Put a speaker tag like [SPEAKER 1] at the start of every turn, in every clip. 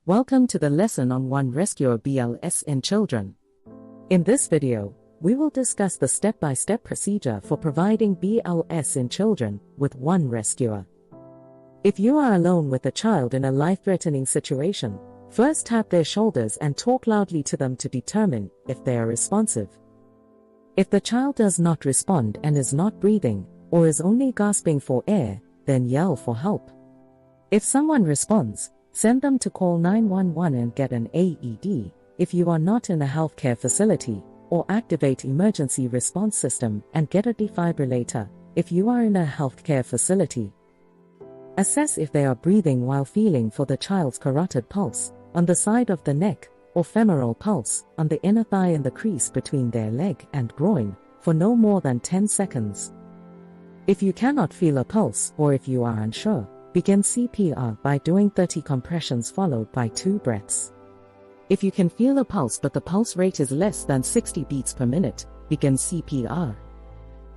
[SPEAKER 1] Welcome to the lesson on one rescuer BLS in children. In this video, we will discuss the step-by-step procedure for providing BLS in children with one rescuer. If you are alone with a child in a life-threatening situation, first tap their shoulders and talk loudly to them to determine if they are responsive. If the child does not respond and is not breathing, or is only gasping for air, then yell for help. If someone responds, send them to call 911 and get an AED if you are not in a healthcare facility, or activate emergency response system and get a defibrillator if you are in a healthcare facility. Assess if they are breathing while feeling for the child's carotid pulse on the side of the neck, or femoral pulse on the inner thigh and the crease between their leg and groin for no more than 10 seconds. If you cannot feel a pulse or if you are unsure, begin CPR by doing 30 compressions followed by 2 breaths. If you can feel a pulse but the pulse rate is less than 60 beats per minute, begin CPR.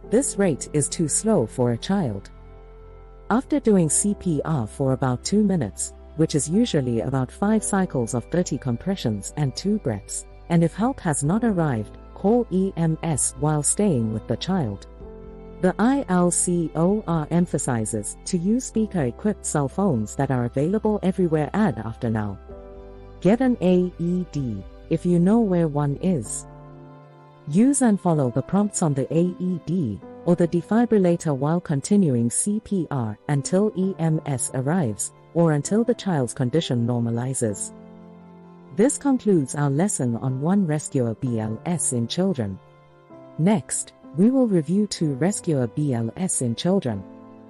[SPEAKER 1] This rate is too slow for a child. After doing CPR for about 2 minutes, which is usually about 5 cycles of 30 compressions and 2 breaths, and if help has not arrived, call EMS while staying with the child. The ILCOR emphasizes to use speaker-equipped cell phones that are available everywhere after now. Get an AED if you know where one is. Use and follow the prompts on the AED or the defibrillator while continuing CPR until EMS arrives or until the child's condition normalizes. This concludes our lesson on one rescuer BLS in children. Next, we will review 2 rescuer BLS in children.